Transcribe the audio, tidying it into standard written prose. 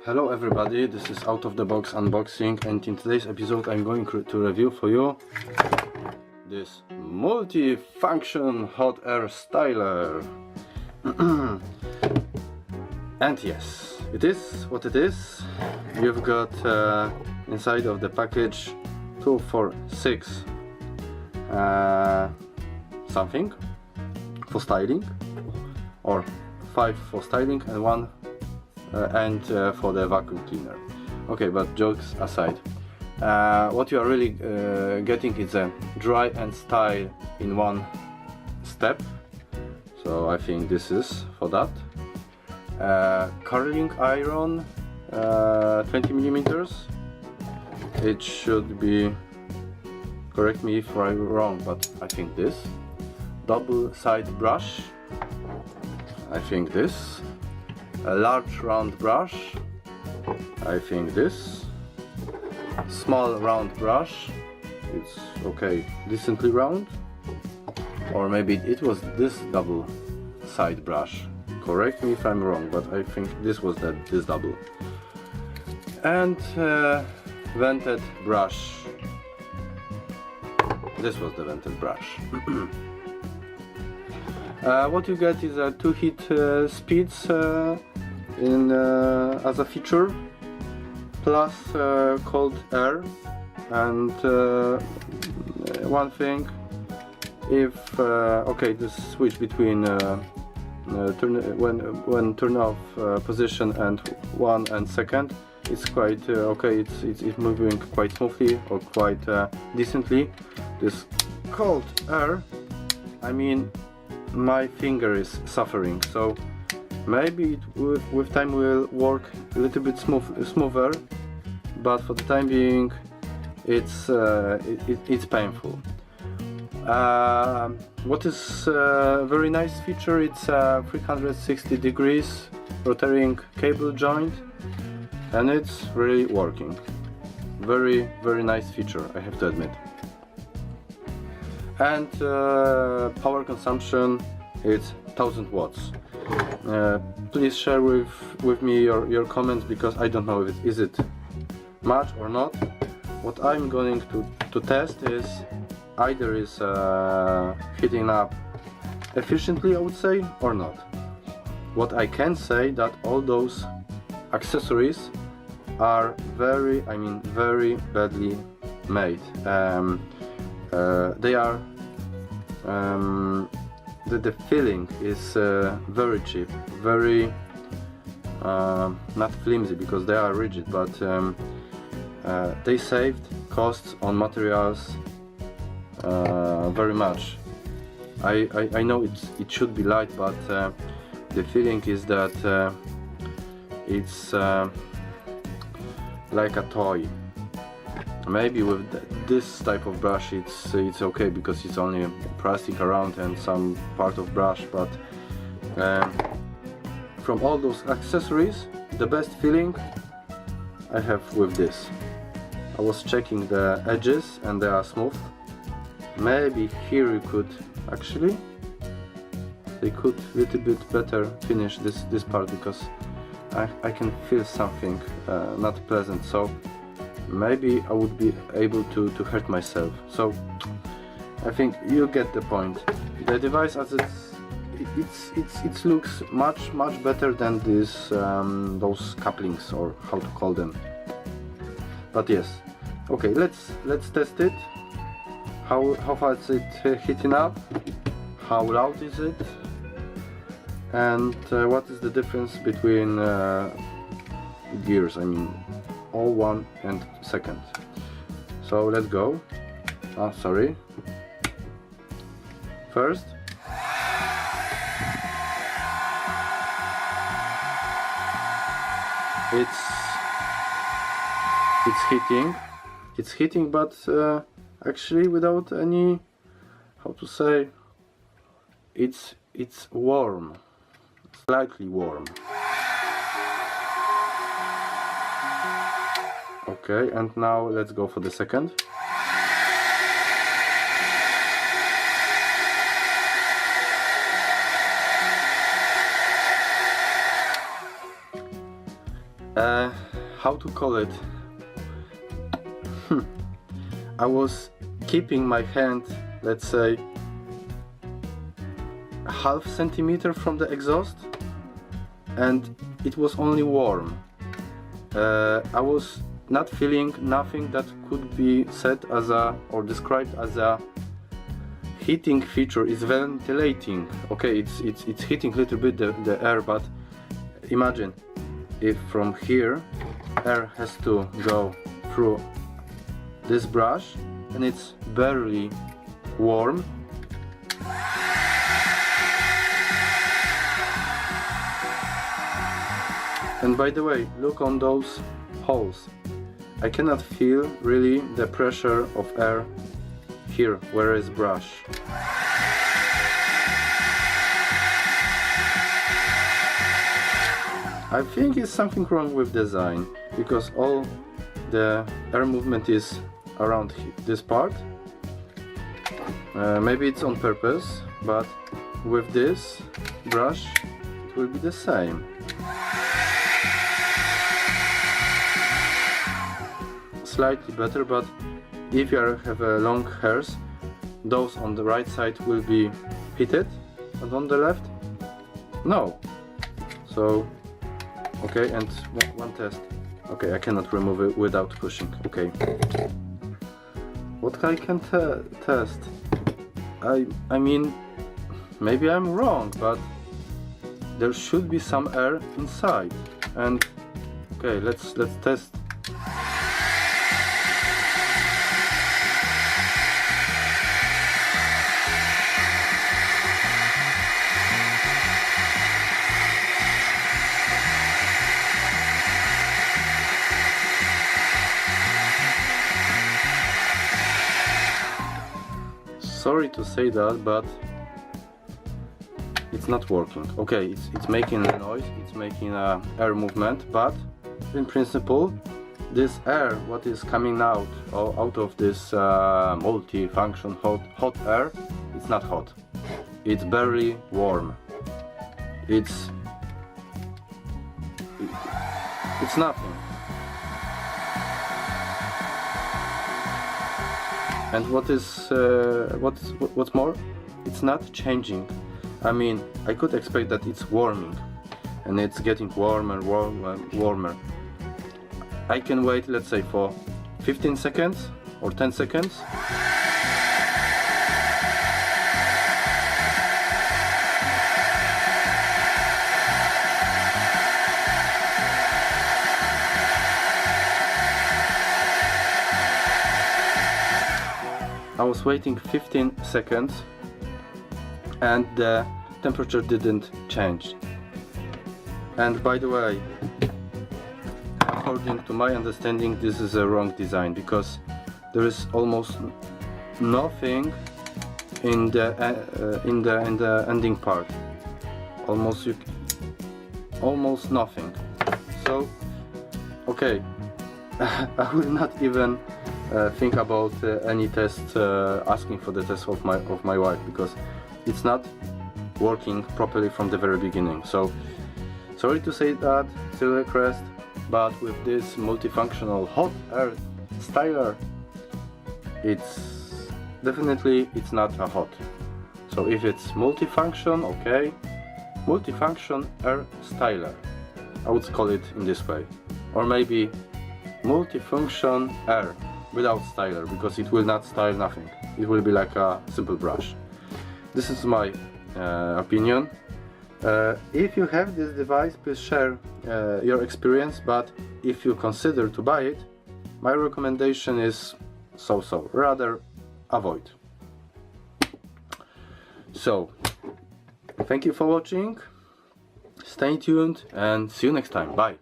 Hello everybody, this is Out of the Box Unboxing, and in today's episode I'm going to review for you this multi-function hot air styler. And yes, it is what it is. You've got inside of the package 2, 4, 6 something for styling, or 5 for styling and 1 for the vacuum cleaner. Okay, but jokes aside, what you are really getting is a dry and style in one step. So I think this is for that. Curling iron, 20 millimeters. It should be, correct me if I'm wrong, but I think this. Double side brush, I think this. A large round brush, I think this. Small round brush, it's okay, decently round. Or maybe it was this double side brush. Correct me if I'm wrong, but I think this was this double. And vented brush. This was the vented brush. What you get is 2 heat speeds as a feature, plus cold air. And one thing, if okay, this switch between when turn off position and 1 and 2nd, it's quite okay. It's moving quite smoothly or quite decently. This cold air, I mean, my finger is suffering, so maybe it with time will work a little bit smoother, but for the time being it's painful. What is a very nice feature, it's a 360 degrees rotating cable joint, and it's really working. Very nice feature, I have to admit. And power consumption, it's 1000 watts. Please share with me your comments, because I don't know if is it much or not. What I'm going to test is either is heating up efficiently, I would say, or not. What I can say that all those accessories are very badly made. They are the filling is very cheap, very not flimsy because they are rigid, but they saved costs on materials very much. I know it should be light, but the feeling is that it's like a toy. Maybe with this type of brush it's okay because it's only plastic around and some part of brush, but from all those accessories, the best feeling I have with this. I was checking the edges and they are smooth. Maybe here you could actually, they could little bit better finish this part, because I can feel something not pleasant, so maybe I would be able to hurt myself. So I think you get the point. The device as it looks much better than this those couplings, or how to call them. But yes, okay, let's test it. How fast is it heating up? How loud is it? And what is the difference between gears? I mean, all 1 and 2nd. So let's go. Sorry. First, it's heating, but actually without any, how to say, it's warm, slightly warm. Okay, and now let's go for the 2nd. how to call it? I was keeping my hand, let's say, half centimeter from the exhaust, and it was only warm. I was not feeling nothing that could be said as a, or described as a heating feature. Is ventilating. Okay, it's heating a little bit the air, but imagine if from here air has to go through this brush and it's barely warm. And by the way, look on those holes. I cannot feel really the pressure of air here where is brush. I think it's something wrong with design, because all the air movement is around this part. Maybe it's on purpose, but with this brush it will be the same. Slightly better, but if you have long hairs, those on the right side will be heated, and on the left, no. So, okay, and one test. Okay, I cannot remove it without pushing. Okay. What I can test? I mean, maybe I'm wrong, but there should be some air inside. And okay, let's test. Sorry to say that, but it's not working. Okay, it's making a noise, it's making a air movement, but in principle, this air, what is coming out of this multi-function hot air, it's not hot. It's barely warm. It's nothing. And what's more, it's not changing. I mean, I could expect that it's warming, and it's getting warmer, warmer. I can wait, let's say, for 15 seconds or 10 seconds. I was waiting 15 seconds and the temperature didn't change. And by the way, according to my understanding, this is a wrong design, because there is almost nothing in the ending part. Almost nothing. So, okay, I will not even think about any test, asking for the test of my wife, because it's not working properly from the very beginning. So sorry to say that, SilverCrest, but with this multifunctional hot air styler, it's definitely not a hot. So if it's multifunction, okay, multifunction air styler, I would call it in this way, or maybe multifunction air without styler, because it will not style nothing. It will be like a simple brush. This is my opinion. If you have this device, please share your experience, but if you consider to buy it, my recommendation is so-so, rather avoid. So, thank you for watching, stay tuned and see you next time, bye!